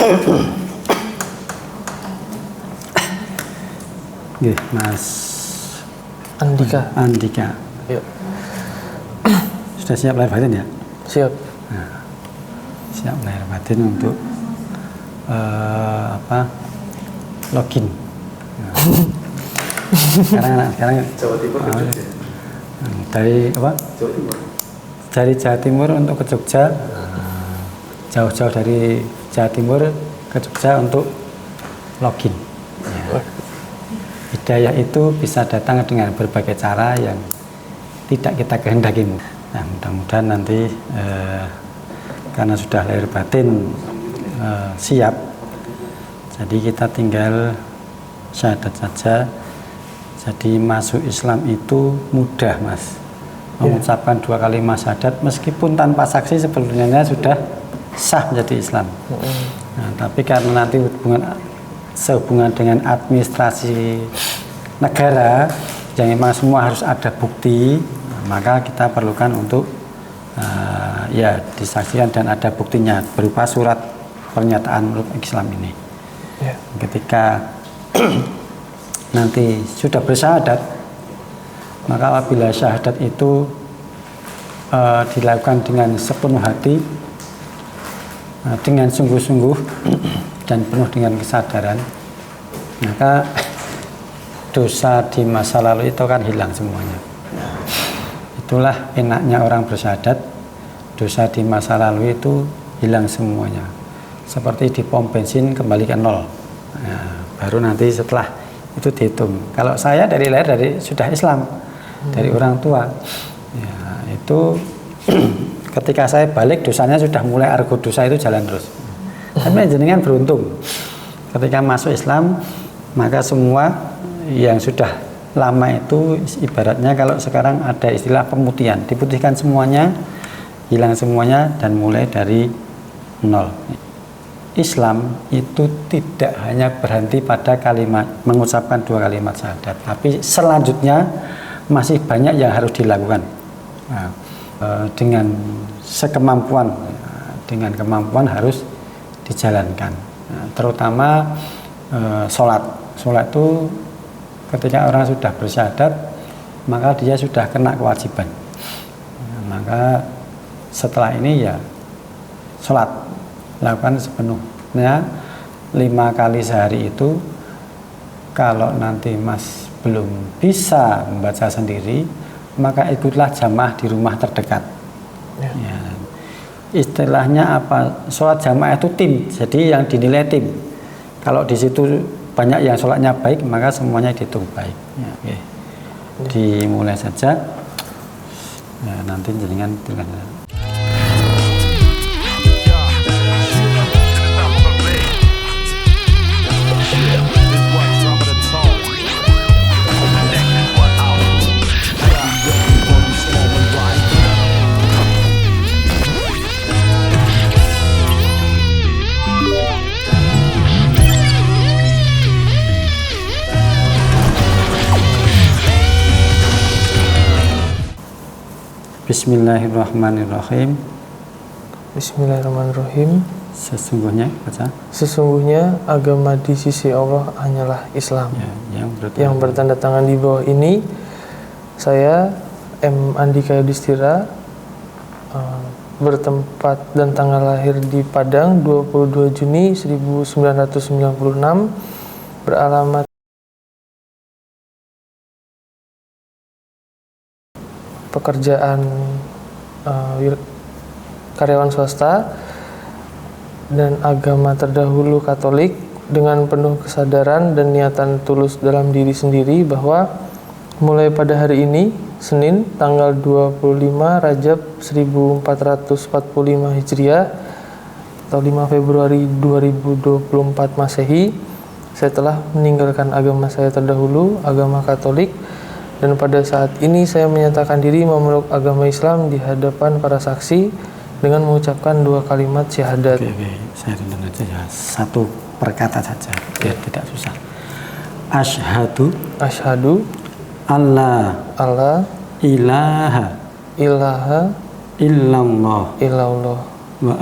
Nggih, Mas Andika. Yuk. Sudah siap lahir batin ya? Siap. Nah, siap lahir batin untuk login. Nah. sekarang Jawa Timur ke Jogja. Dari apa? Jawa Timur. Dari Jawa Timur untuk ke Jogja. Jauh-jauh dari Jawa Timur ke Jogja untuk login. Ya. Hidayah itu bisa datang dengan berbagai cara yang tidak kita kehendaki. Nah, mudah-mudahan nanti karena sudah lahir batin siap, jadi kita tinggal syahadat saja. Jadi masuk Islam itu mudah, Mas. Mengucapkan 2 kalimat syahadat meskipun tanpa saksi sebelumnya sudah sah menjadi Islam. Nah, tapi karena nanti sehubungan dengan administrasi negara yang memang semua harus ada bukti, maka kita perlukan untuk ya disaksikan dan ada buktinya berupa surat pernyataan Islam ini. Ketika nanti sudah bersyahadat, maka apabila syahadat itu dilakukan dengan sepenuh hati, dengan sungguh-sungguh dan penuh dengan kesadaran, maka dosa di masa lalu itu akan hilang semuanya. Itulah enaknya orang bersyahadat, dosa di masa lalu itu hilang semuanya. Seperti di pom bensin kembali ke nol. Nah, baru nanti setelah itu dihitung. Kalau saya dari lahir sudah Islam, dari orang tua, ya, itu ketika saya balik dosanya sudah mulai argo dosa itu jalan terus. Tapi jenengan beruntung, ketika masuk Islam maka semua yang sudah lama itu ibaratnya kalau sekarang ada istilah pemutihan, diputihkan semuanya, hilang semuanya dan mulai dari nol. Islam itu tidak hanya berhenti pada kalimat mengucapkan 2 kalimat syahadat, tapi selanjutnya masih banyak yang harus dilakukan. Nah, dengan sekemampuan, dengan kemampuan harus dijalankan. Nah, terutama sholat itu ketika orang sudah bersyahadat maka dia sudah kena kewajiban. Nah, maka setelah ini ya sholat lakukan sepenuhnya 5 kali sehari itu. Kalau nanti Mas belum bisa membaca sendiri, maka ikutlah jamaah di rumah terdekat. Ya. Istilahnya apa? Sholat jamaah itu tim, jadi yang dinilai tim. Kalau di situ banyak yang sholatnya baik, maka semuanya dihitung baik. Ya, okay. Dimulai saja. Ya, nanti jenengan tinggal. Bismillahirrahmanirrahim. Bismillahirrahmanirrahim. Sesungguhnya agama di sisi Allah hanyalah Islam. Ya, yang bertanda tangan di bawah ini saya M. Andika Yudhistira, bertempat dan tanggal lahir di Padang 22 Juni 1996, beralamat pekerjaan karyawan swasta dan agama terdahulu Katolik, dengan penuh kesadaran dan niatan tulus dalam diri sendiri bahwa mulai pada hari ini, Senin, tanggal 25 Rajab 1445 Hijriah atau 5 Februari 2024 Masehi, saya telah meninggalkan agama saya terdahulu, agama Katolik, dan pada saat ini saya menyatakan diri memeluk agama Islam di hadapan para saksi dengan mengucapkan 2 kalimat syahadat. Oke. Saya tentang aja ya, satu perkata saja biar tidak susah. Asyhadu alla ilaha illallah wa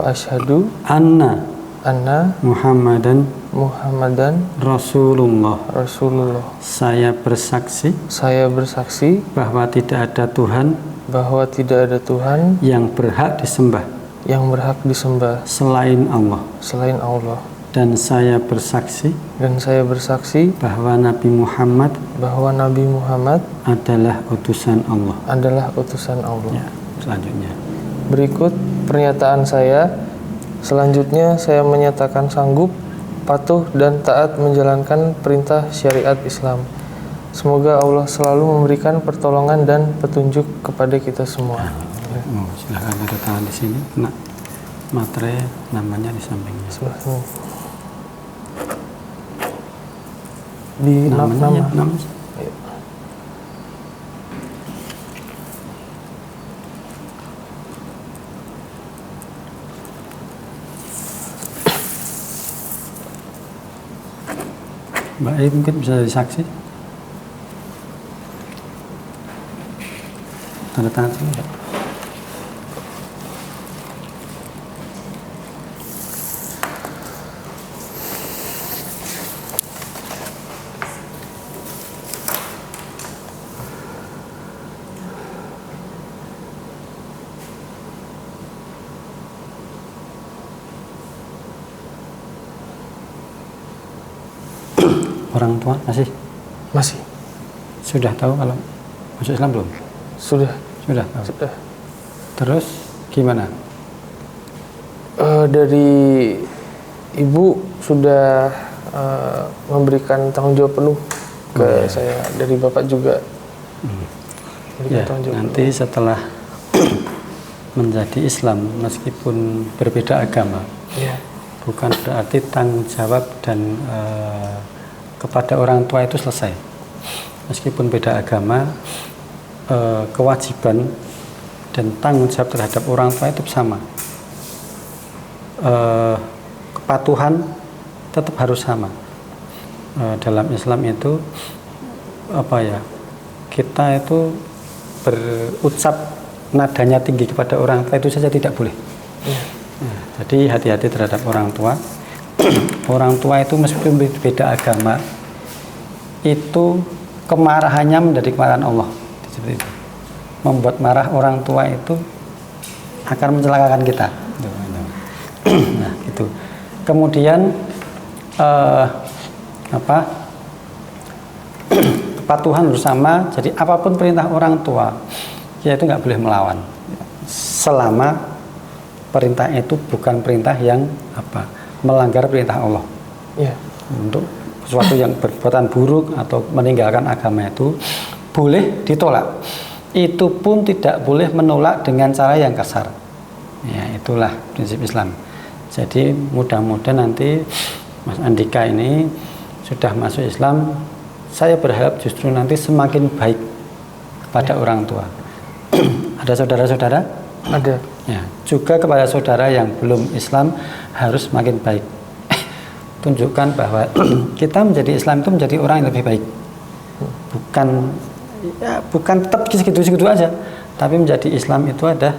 asyhadu anna anna Muhammadan Muhammadan Rasulullah. Rasulullah. Saya bersaksi Saya bersaksi bahwa tidak ada Tuhan bahwa tidak ada Tuhan yang berhak disembah yang berhak disembah selain Allah. selain Allah. Dan saya bersaksi Dan saya bersaksi bahwa Nabi Muhammad bahwa Nabi Muhammad adalah utusan Allah. adalah utusan Allah. Ya, selanjutnya. Berikut pernyataan saya. Selanjutnya saya menyatakan sanggup, patuh dan taat menjalankan perintah syariat Islam. Semoga Allah selalu memberikan pertolongan dan petunjuk kepada kita semua. Oh, silahkan ada tangan di sini. Nah, materai namanya di sampingnya. Di Namanya, nama. ya, nama. Mbak E mungkin bisa jadi saksi. Tanda tangan sini, Mbak. Orang tua Masih. sudah tahu kalau masuk Islam belum? Sudah. Sudah tahu. Sudah. Terus gimana? Dari ibu sudah memberikan tanggung jawab penuh ke saya. Dari bapak juga memberikan Ya, tanggung jawab nanti penuh. setelah menjadi Islam meskipun berbeda agama, Ya. bukan berarti tanggung jawab dan kepada orang tua itu selesai. Meskipun beda agama, kewajiban dan tanggung jawab terhadap orang tua itu sama. Kepatuhan tetap harus sama. Dalam Islam itu kita itu berucap nadanya tinggi kepada orang tua itu saja tidak boleh. Nah, jadi hati-hati terhadap orang tua. Orang tua itu meskipun beda agama, itu kemarahannya menjadi kemarahan Allah. Seperti itu. Membuat marah orang tua itu akan mencelakakan kita. Nah, gitu. Kemudian kepatuhan bersama. Jadi apapun perintah orang tua, ya itu nggak boleh melawan. Selama perintah itu bukan perintah yang melanggar perintah Allah. Ya. Untuk sesuatu yang berbuatan buruk atau meninggalkan agama itu boleh ditolak. Itu pun tidak boleh menolak dengan cara yang kasar. Ya, itulah prinsip Islam. Jadi mudah-mudahan nanti Mas Andika ini sudah masuk Islam. Saya berharap justru nanti semakin baik kepada orang tua. Ada saudara-saudara? Ada. Ya, juga kepada saudara yang belum Islam harus makin baik. Tunjukkan bahwa kita menjadi Islam itu menjadi orang yang lebih baik. Bukan tetap segitu-segitu aja, tapi menjadi Islam itu ada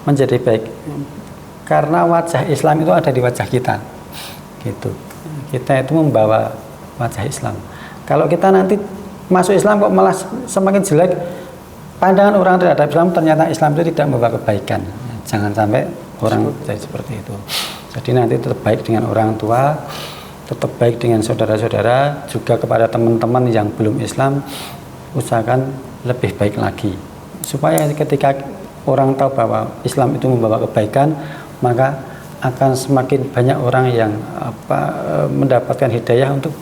menjadi baik. Karena wajah Islam itu ada di wajah kita. Gitu. Kita itu membawa wajah Islam. Kalau kita nanti masuk Islam kok malah semakin jelek, pandangan orang terhadap Islam, ternyata Islam itu tidak membawa kebaikan. Jangan sampai orang jadi seperti itu. Jadi nanti tetap baik dengan orang tua, tetap baik dengan saudara-saudara, juga kepada teman-teman yang belum Islam, usahakan lebih baik lagi. Supaya ketika orang tahu bahwa Islam itu membawa kebaikan, maka akan semakin banyak orang yang mendapatkan hidayah untuk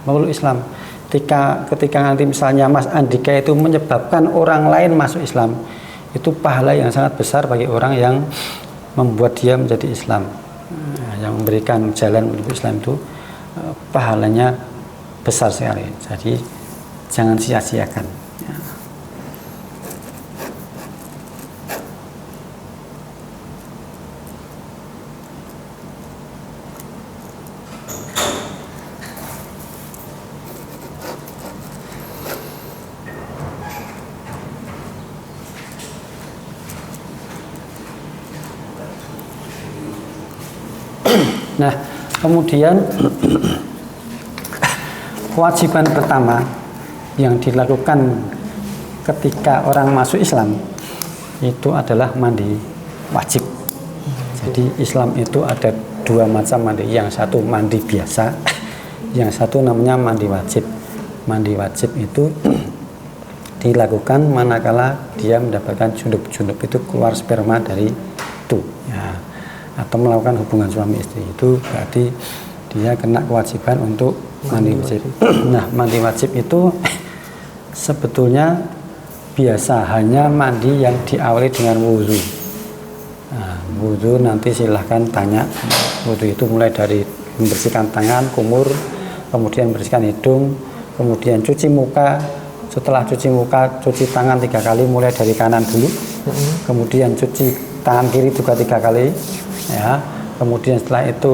memeluk Islam. Ketika nanti misalnya Mas Andika itu menyebabkan orang lain masuk Islam, itu pahala yang sangat besar bagi orang yang membuat dia menjadi Islam. Yang memberikan jalan menuju Islam itu pahalanya besar sekali. Jadi jangan sia-siakan. Nah, kemudian kewajiban pertama yang dilakukan ketika orang masuk Islam itu adalah mandi wajib. Jadi Islam itu ada dua macam mandi. Yang satu mandi biasa, yang satu namanya mandi wajib. Mandi wajib itu dilakukan manakala dia mendapatkan junub. Junub itu keluar sperma dari itu, ya, atau melakukan hubungan suami istri, itu berarti dia kena kewajiban untuk mandi wajib. Nah, mandi wajib itu sebetulnya biasa hanya mandi yang diawali dengan wudhu. Nah, wudhu nanti silahkan tanya. Wudhu itu mulai dari membersihkan tangan, kumur, kemudian membersihkan hidung, kemudian cuci muka. Setelah cuci muka, cuci tangan 3 kali, mulai dari kanan dulu. Kemudian cuci tangan kiri juga 3 kali. Ya. Kemudian setelah itu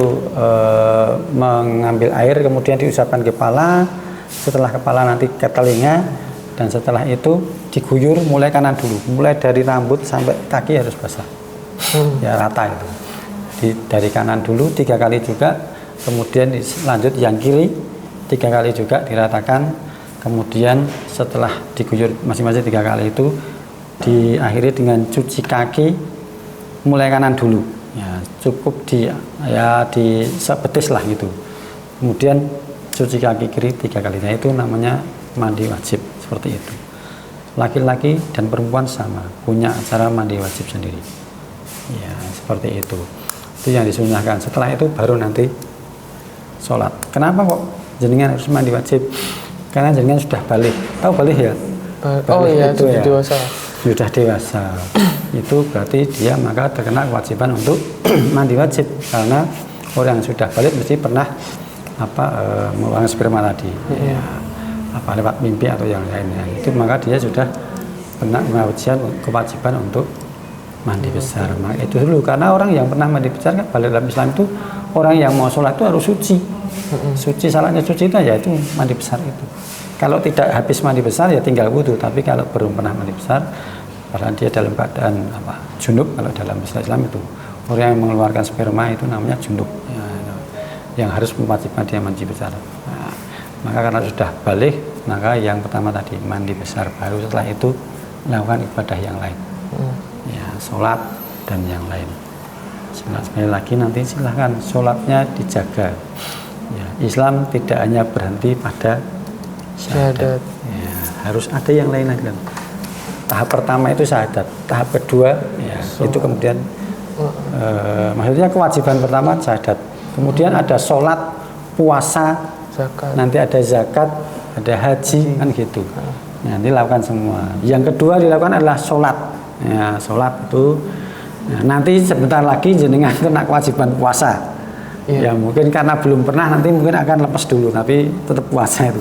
mengambil air, kemudian diusapkan kepala. Setelah kepala nanti ke telinga, dan setelah itu diguyur mulai kanan dulu, mulai dari rambut sampai kaki harus basah. Ya, rata itu. Dari kanan dulu 3 kali juga, kemudian lanjut yang kiri 3 kali juga diratakan. Kemudian setelah diguyur masing-masing 3 kali itu diakhiri dengan cuci kaki mulai kanan dulu. Ya, cukup di sebetis lah gitu. Kemudian cuci kaki kiri 3 kali. Nah, itu namanya mandi wajib, seperti itu. Laki-laki dan perempuan sama punya acara mandi wajib sendiri. Ya, seperti itu. Itu yang disunnahkan. Setelah itu baru nanti sholat. Kenapa kok jenengan harus mandi wajib? Karena jenengan sudah balik. Tahu balik ya? Oh iya, itu ya, dewasa. Sudah dewasa. Itu berarti dia maka terkena kewajiban untuk mandi wajib, karena orang yang sudah balik mesti pernah mengeluarkan sperma tadi. Ya, apa lewat mimpi atau yang lainnya. Itu maka dia sudah kena kewajiban untuk mandi besar. Maka itu dulu, karena orang yang pernah mandi besar kan balik dalam Islam itu orang yang mau sholat itu harus suci. Suci, salahnya suci itu ya itu mandi besar itu. Kalau tidak habis mandi besar ya tinggal wudhu. Tapi kalau belum pernah mandi besar, padahal dia dalam keadaan junub, kalau dalam Islam itu orang yang mengeluarkan sperma itu namanya junub, ya, yang harus mewajibkan dia mandi besar. Nah, maka karena sudah balik, maka yang pertama tadi mandi besar, baru setelah itu melakukan ibadah yang lain, ya, sholat dan yang lain. Sekali lagi nanti silahkan sholatnya dijaga. Ya, Islam tidak hanya berhenti pada syahadat. Ya, harus ada yang lain lagi. Tahap pertama itu syahadat, tahap kedua ya, itu kemudian maksudnya kewajiban pertama syahadat. Kemudian ada sholat, puasa, zakat. Nanti ada zakat, ada haji, kan gitu. Nah, dilakukan semua. Yang kedua dilakukan adalah sholat. Ya, sholat itu nanti sebentar lagi jenengan kena kewajiban puasa. Ya mungkin karena belum pernah, nanti mungkin akan lepas dulu, tapi tetap puasa itu.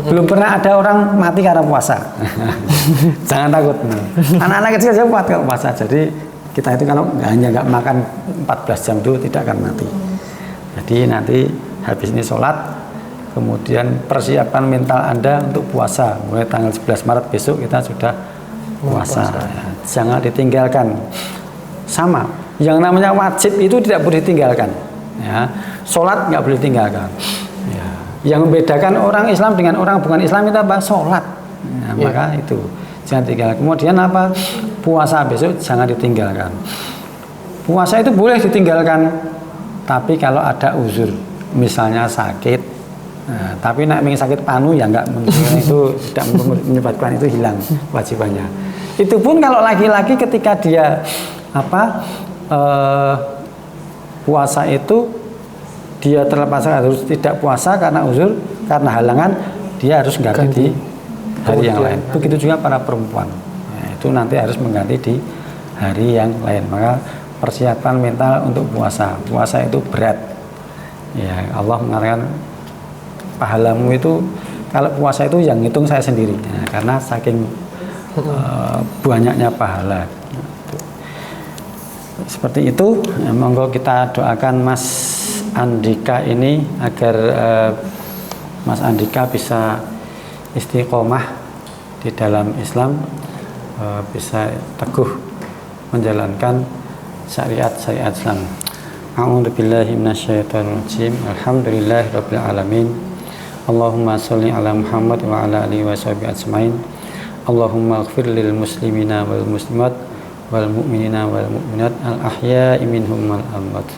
Belum pernah ada orang mati karena puasa. Jangan takut. Anak-anak kecil saya kuat kalau puasa. Jadi kita itu kalau hanya nggak makan 14 jam itu tidak akan mati. Jadi nanti habis ini sholat, kemudian persiapan mental Anda untuk puasa. Mulai tanggal 11 Maret besok kita sudah puasa. Ya, jangan ditinggalkan. Sama, yang namanya wajib itu tidak boleh ditinggalkan. Ya, sholat nggak boleh tinggalkan. Ya. Yang membedakan orang Islam dengan orang bukan Islam itu apa? Sholat. Ya, maka itu jangan tinggalkan. Kemudian apa? Puasa besok jangan ditinggalkan. Puasa itu boleh ditinggalkan, tapi kalau ada uzur, misalnya sakit. Nah, tapi nak ingin sakit panu ya nggak, itu tidak menyebabkan itu hilang kewajibannya. Itu pun kalau laki-laki ketika dia puasa itu dia terpaksa harus tidak puasa karena uzur, karena halangan, dia harus ganti di hari yang lain. Begitu juga para perempuan. Nah, itu nanti harus mengganti di hari yang lain. Maka persiapan mental untuk puasa. Puasa itu berat. Ya, Allah mengatakan pahalamu itu, kalau puasa itu yang ngitung saya sendiri. Nah, karena saking banyaknya pahala. Seperti itu, monggo kita doakan Mas Andika ini agar Mas Andika bisa istiqomah di dalam Islam, bisa teguh menjalankan syariat Islam. A'udzu billahi minasyaitonir rajim. Alhamdulillahirabbil alamin. Allahumma sholli ala Muhammad wa ala alihi washabihi ajmain. Allahumma ighfir lil muslimina wal muslimat wal mu'minina wal mu'minat al ahya'i minhum wal amwat.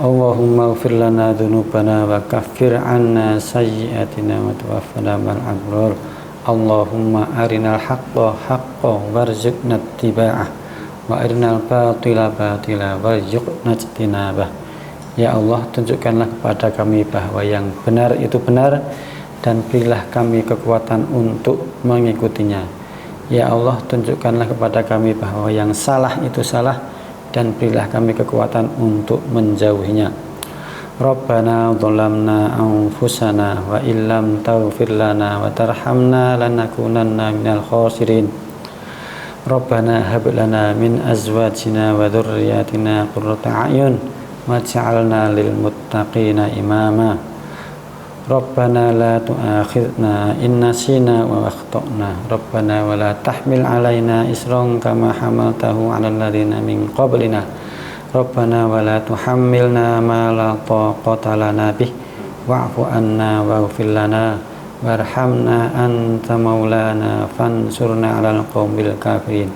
Allahumma ighfir lana dzunubana wa kaffir 'anna sayyi'atina wa tawaffana ma'al abrar. Allahumma arinal haqqo haqqan warzuqna ittiba'ah wa arinal batila batila warzuqna ijtinabah. Ya Allah, tunjukkanlah kepada kami bahwa yang benar itu benar dan berilah kami kekuatan untuk mengikutinya. Ya Allah, tunjukkanlah kepada kami bahwa yang salah itu salah dan berilah kami kekuatan untuk menjauhinya. Rabbana dhalamna anfusana wa illam taghfir lana wa tarhamna lanakunanna minal khasirin. Rabbana hab lana min azwajina wa dhurriyyatina qurrata a'yun waj'alna lil muttaqina imama. Rabbana la tu'akhidna in nasina wa akhtana. Rabbana wa la tahmil alaina isran kama hamaltahu 'alal ladzina min qablina. Rabbana wa la tuhammilna ma la taqata lana bih wa'fu anna waghfir lana warhamna anta maulana fansurna 'alal qaumil kafirin.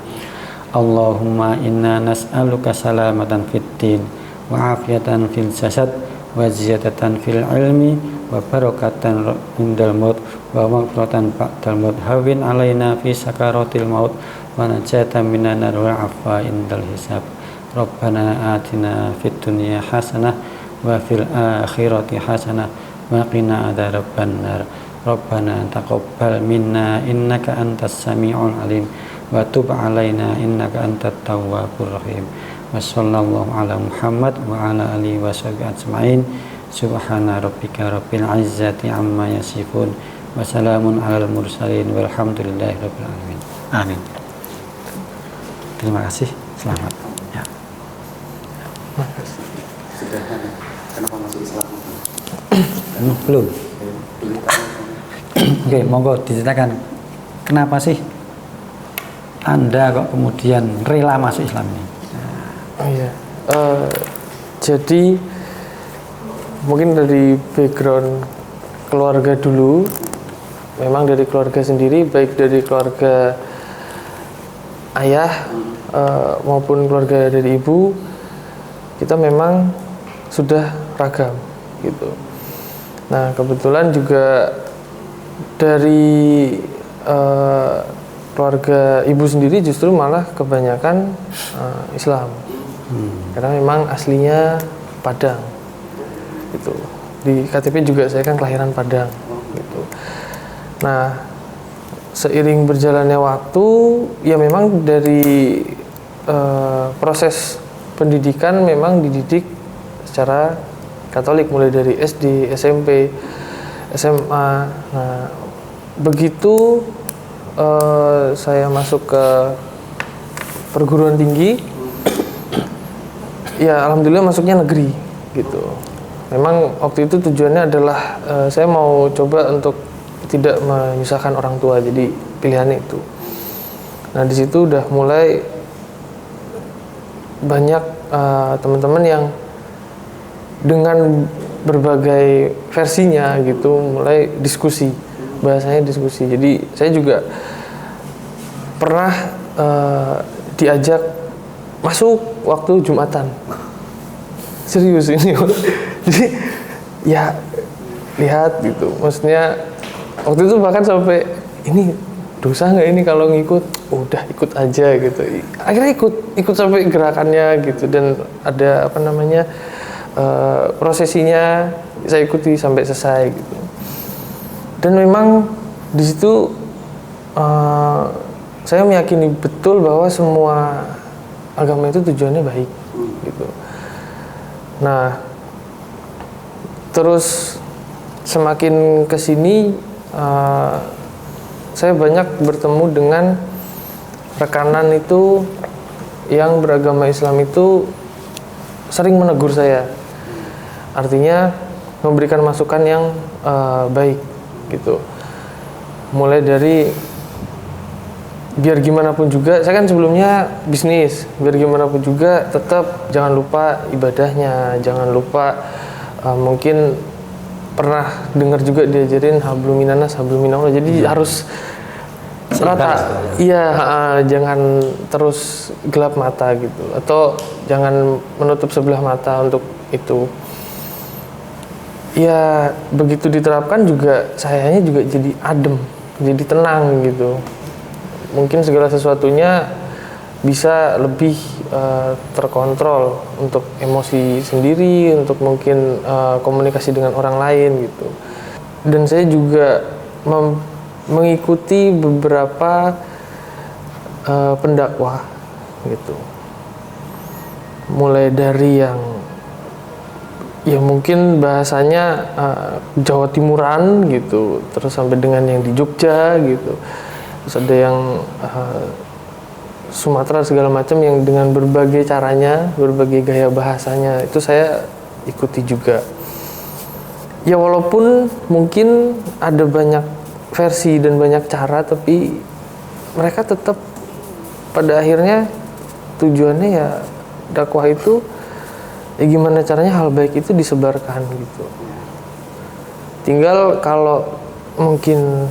Allahumma inna nas'aluka salamatan fid din wa afiyatan fil jasad wa ziyadatan fil ilmi wa barakatan indal maut wa maghfiratan ba'dal maut. Hawin alaina fi sakaratil maut wa najatan minan nar wa 'afwa indal hisab. Rabbana atina fid dunya hasanah wa fil akhirati hasanah wa qina adzaban nar. Rabbana taqabbal minna innaka antas samiul alim wa tub alaina innaka antat tawwabur rahim. Wa sallallahu ala Muhammad wa ala alihi washabihi ajmain. Subhana rabbika rabbil izzati amma yasifun wa salamun alal mursalin walhamdulillahi rabbil alamin. Amin. Terima kasih. Selamat. Ya. Kenapa masuk Islam? Belum. Oke, monggo diceritakan kenapa sih Anda kok kemudian rela masuk Islam ini? Oh iya. Jadi mungkin dari background keluarga dulu, memang dari keluarga sendiri, baik dari keluarga ayah maupun keluarga dari ibu, kita memang sudah ragam gitu. Nah, kebetulan juga dari keluarga ibu sendiri justru malah kebanyakan Islam. Karena memang aslinya Padang gitu. Di KTP juga saya kan kelahiran Padang gitu. Nah, seiring berjalannya waktu, ya memang dari proses pendidikan memang dididik secara Katolik mulai dari SD, SMP, SMA. Nah, begitu saya masuk ke perguruan tinggi, ya alhamdulillah masuknya negeri gitu. Memang waktu itu tujuannya adalah saya mau coba untuk tidak menyusahkan orang tua, jadi pilihannya itu. Nah, di situ udah mulai banyak teman-teman yang dengan berbagai versinya gitu mulai diskusi, bahasanya diskusi. Jadi saya juga pernah diajak masuk waktu Jumatan, serius ini. Jadi ya lihat gitu, maksudnya waktu itu bahkan sampai ini dosa nggak ini kalau ngikut, udah ikut aja gitu. Akhirnya ikut sampai gerakannya gitu, dan ada apa namanya prosesinya saya ikuti sampai selesai gitu. Dan memang di situ saya meyakini betul bahwa semua agama itu tujuannya baik gitu. Nah, terus semakin kesini saya banyak bertemu dengan rekanan itu yang beragama Islam itu sering menegur saya. Artinya memberikan masukan yang baik gitu. Mulai dari biar gimana pun juga, saya kan sebelumnya bisnis, biar gimana pun juga tetap jangan lupa ibadahnya, jangan lupa mungkin pernah dengar juga diajarin hablum minanas hablum minallah, jadi harus rata, iya, jangan terus gelap mata gitu, atau jangan menutup sebelah mata untuk itu. Ya begitu diterapkan juga sayanya juga jadi adem, jadi tenang gitu. Mungkin segala sesuatunya bisa lebih terkontrol untuk emosi sendiri, untuk mungkin komunikasi dengan orang lain gitu. Dan saya juga mengikuti beberapa pendakwah gitu. Mulai dari yang ya mungkin bahasanya Jawa Timuran gitu, terus sampai dengan yang di Jogja gitu. Terus ada yang Sumatera segala macam yang dengan berbagai caranya, berbagai gaya bahasanya itu saya ikuti juga. Ya walaupun mungkin ada banyak versi dan banyak cara, tapi mereka tetap pada akhirnya tujuannya ya dakwah itu ya gimana caranya hal baik itu disebarkan gitu. Tinggal kalau mungkin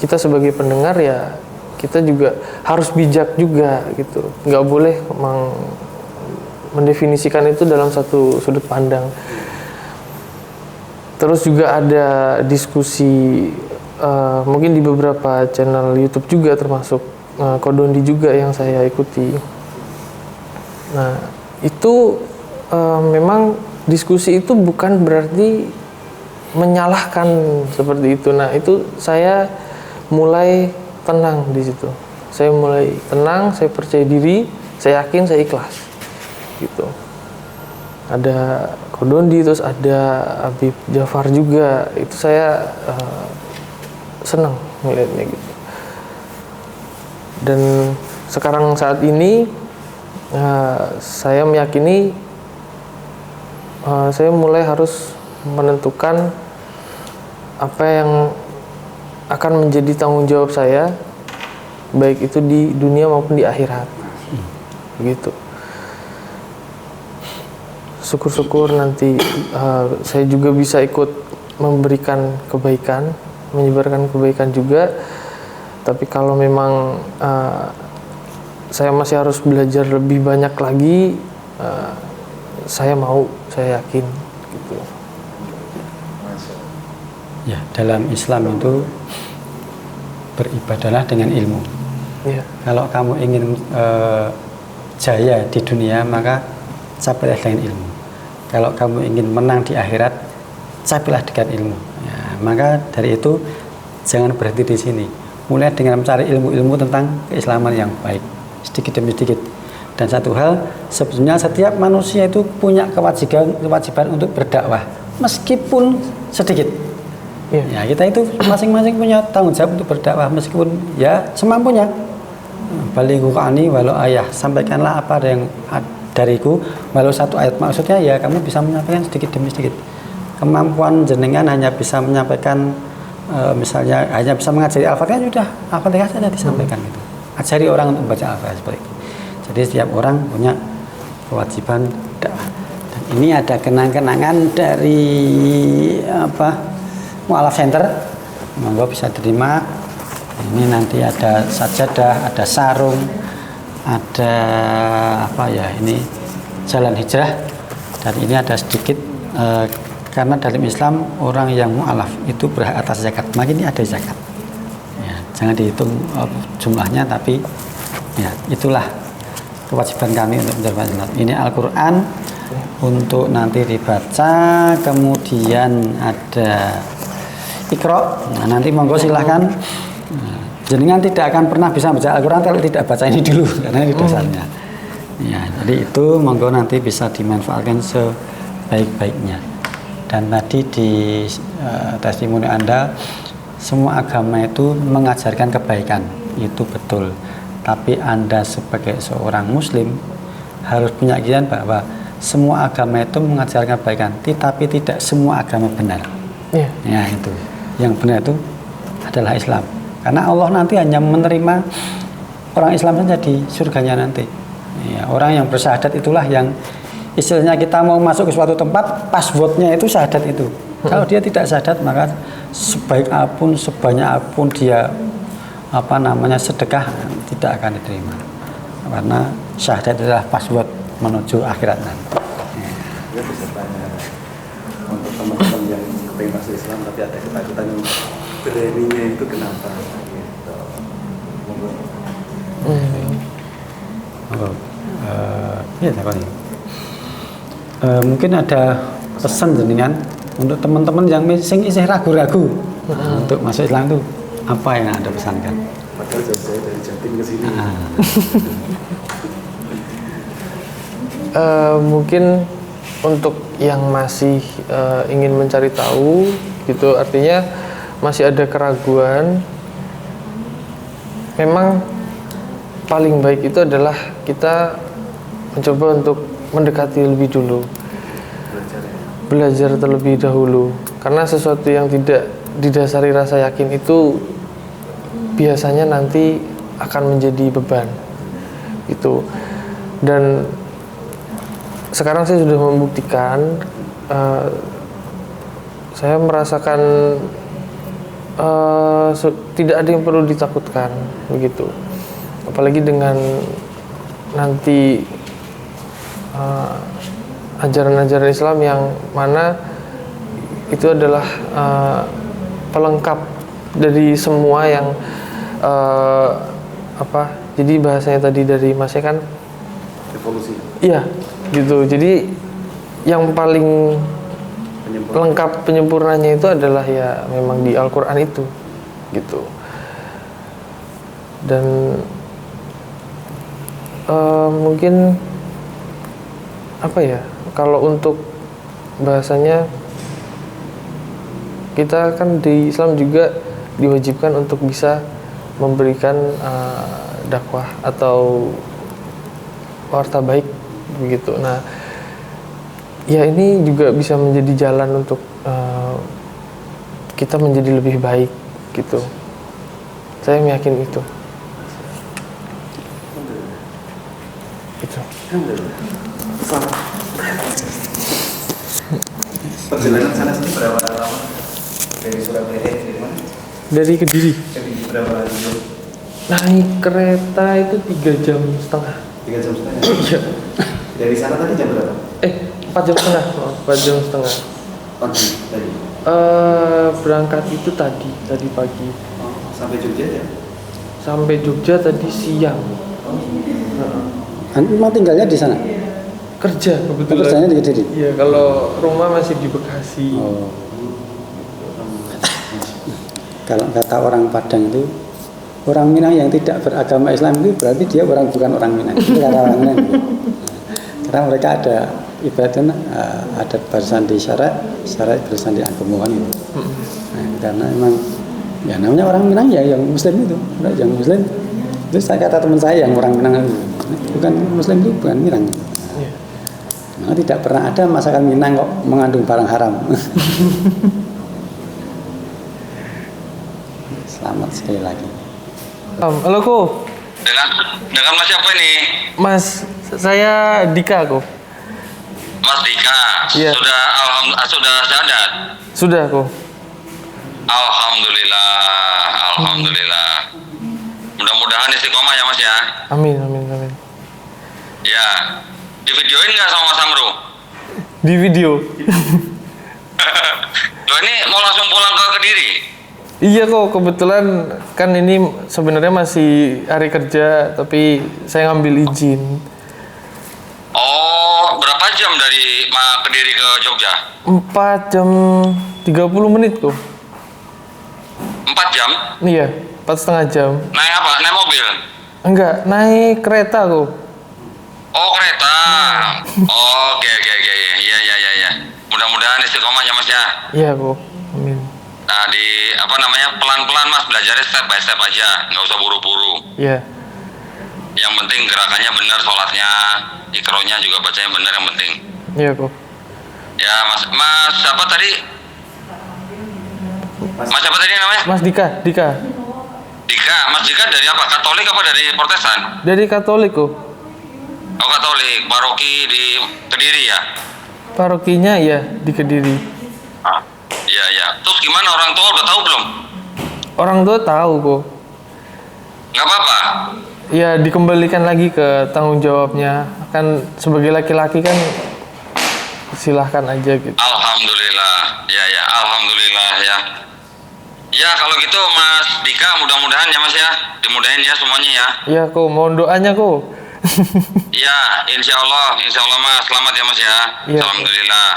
kita sebagai pendengar ya kita juga harus bijak juga gitu, nggak boleh mendefinisikan itu dalam satu sudut pandang. Terus juga ada diskusi mungkin di beberapa channel YouTube juga, termasuk Kodondi juga yang saya ikuti. Nah itu memang diskusi itu bukan berarti menyalahkan seperti itu. Nah itu saya mulai tenang di situ. Saya mulai tenang, saya percaya diri, saya yakin, saya ikhlas gitu. Ada Kodondi, terus ada Habib Jafar juga. Itu saya senang melihatnya gitu. Dan sekarang saat ini saya meyakini saya mulai harus menentukan apa yang akan menjadi tanggung jawab saya, baik itu di dunia maupun di akhirat begitu. Syukur-syukur nanti saya juga bisa ikut memberikan kebaikan, menyebarkan kebaikan juga. Tapi kalau memang saya masih harus belajar lebih banyak lagi, saya mau, saya yakin gitu. Ya, dalam Islam itu beribadahlah dengan ilmu. Ya. Kalau kamu ingin jaya di dunia, maka capailah dengan ilmu. Kalau kamu ingin menang di akhirat, capailah dengan ilmu. Ya, maka dari itu jangan berhenti di sini. Mulai dengan mencari ilmu-ilmu tentang keislaman yang baik, sedikit demi sedikit. Dan satu hal, sebetulnya setiap manusia itu punya kewajiban untuk berdakwah, meskipun sedikit. Ya, kita itu masing-masing punya tanggung jawab untuk berdakwah, meskipun ya semampunya. Balighu ani walau ayah, sampaikanlah apa yang dariku walau satu ayat. Maksudnya ya kamu bisa menyampaikan sedikit demi sedikit. Kemampuan jenengan hanya bisa menyampaikan misalnya hanya bisa mengajari Al-Fatihah, sudah Al-Fatihah saja disampaikan gitu. Ajari orang untuk membaca Al-Fatihah seperti itu. Jadi setiap orang punya kewajiban dakwah. Dan ini ada kenang-kenangan dari Mu'alaf Center, monggo bisa terima. Ini nanti ada sajadah, ada sarung, ada ini jalan hijrah. Dan ini ada sedikit karena dalam Islam orang yang mu'alaf itu berhak atas zakat, maka ini ada zakat. Ya, jangan dihitung jumlahnya, tapi ya itulah kewajiban kami untuk menjalankan zakat. Ini Al-Quran untuk nanti dibaca, kemudian ada Iqra. Nah, nanti monggo silahkan. Jenengan tidak akan pernah bisa baca Al-Quran kalau tidak baca ini dulu, karena ini dasarnya. Ya, jadi itu monggo nanti bisa dimanfaatkan sebaik-baiknya. Dan tadi di testimoni Anda, semua agama itu mengajarkan kebaikan, itu betul. Tapi Anda sebagai seorang Muslim harus punya keyakinan bahwa semua agama itu mengajarkan kebaikan, tetapi tidak semua agama benar. Ya itu. Yang benar itu adalah Islam. Karena Allah nanti hanya menerima orang Islam saja di surganya nanti. Ya, orang yang bersyahadat itulah yang istilahnya kita mau masuk ke suatu tempat, passwordnya itu syahadat itu. Kalau dia tidak syahadat, maka sebaik apapun, sebanyak apapun dia sedekah tidak akan diterima. Karena syahadat adalah password menuju akhirat nanti. Ya bisa tanya untuk teman-teman yang kepengen masuk Islam tapi ada ketakutan yang beraninya itu kenapa? Gitu. Ya, mungkin ada pesan jenengan untuk teman-teman yang masih ragu-ragu untuk masuk Islam itu apa yang Anda pesankan? Padahal jauh-jauh dari Jatim ke sini. Mungkin untuk yang masih ingin mencari tahu gitu, artinya masih ada keraguan, memang paling baik itu adalah kita mencoba untuk mendekati lebih dulu, belajar terlebih dahulu, karena sesuatu yang tidak didasari rasa yakin itu biasanya nanti akan menjadi beban gitu. Dan sekarang saya sudah membuktikan, saya merasakan tidak ada yang perlu ditakutkan begitu, apalagi dengan nanti ajaran-ajaran Islam yang mana itu adalah pelengkap dari semua yang jadi bahasanya tadi dari Masnya kan Evolusi. iya gitu, jadi yang paling lengkap penyempurnanya itu adalah ya memang di Al-Quran itu gitu. Dan mungkin kalau untuk bahasanya, kita kan di Islam juga diwajibkan untuk bisa memberikan dakwah atau warta baik begitu. Nah, ya ini juga bisa menjadi jalan untuk kita menjadi lebih baik gitu. Saya meyakini itu. Selamat. Perjalanan sana sini berapa lama? Dari Surabaya, dari mana? Dari Kediri. Kediri berapa jam? Naik kereta itu 3 jam setengah. 3 jam setengah. Iya. Dari sana tadi jam berapa? 4 jam setengah. 4 jam setengah. Pagi tadi. Berangkat itu tadi pagi. Sampai Jogja ya? Sampai Jogja tadi siang. Memang tinggalnya di sana? Kerja kebetulan. Kerjanya di Kediri? Iya, kalau rumah masih di Bekasi. Oh. Kalau kata orang Padang itu, orang Minang yang tidak beragama Islam itu berarti dia bukan orang Minang. Itu kata orang Minang. Karena mereka ada ibaratnya ada barisan di syarat barisan di agama kan. Nah, karena memang ya namanya orang Minang ya yang Muslim itu, yang Muslim. Itu saya kata teman saya yang orang Minang itu, bukan Muslim itu bukan Minang. Nah, tidak pernah ada masakan Minang kok mengandung barang haram. Selamat sekali lagi. Halo Ko. Dengan Mas siapa ini? Mas, saya Dika Ko. Mas Dika. Iya. Sudah sadar. Sudah Ko. Alhamdulillah. Mudah-mudahan istiqomah ya Mas ya. Amin. Ya. Di videoin nggak sama Mas Amru? Di video. Loh ini mau langsung pulang ke Kediri? Iya kok, kebetulan kan ini sebenarnya masih hari kerja, tapi saya ngambil izin. Oh, berapa jam dari Kediri ke Jogja? 4 jam 30 menit kok. 4 jam? Iya, 4,5 jam. Naik apa? Naik mobil? Enggak, naik kereta kok. Oh, kereta. Oke. Iya. Mudah-mudahan istiqomah ya Mas ya. Iya kok, amin. Nah, pelan-pelan Mas, belajarnya step by step aja, nggak usah buru-buru. Iya. Yang penting gerakannya benar, sholatnya, ikronya juga bacanya benar, yang penting. Iya kok. Ya Mas siapa tadi? Mas siapa tadi namanya? Mas Dika. Dika. Mas Dika dari apa? Katolik apa dari Protestan? Dari Katolik kok. Oh Katolik, paroki di Kediri ya? Parokinya ya di Kediri. Ah, iya iya. Terus gimana orang tua udah tahu belum? Orang tua tahu kok. Nggak apa-apa. Ya dikembalikan lagi ke tanggung jawabnya. Kan sebagai laki-laki kan silahkan aja gitu. Alhamdulillah, ya ya, alhamdulillah ya. Ya kalau gitu Mas Dika mudah-mudahan ya Mas ya, dimudahin ya semuanya ya. Ya kok, mohon doanya kok. Iya, insya Allah Mas, selamat ya Mas ya. Iya. Alhamdulillah.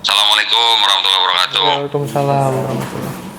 Assalamualaikum warahmatullahi wabarakatuh. Waalaikumsalam warahmatullahi.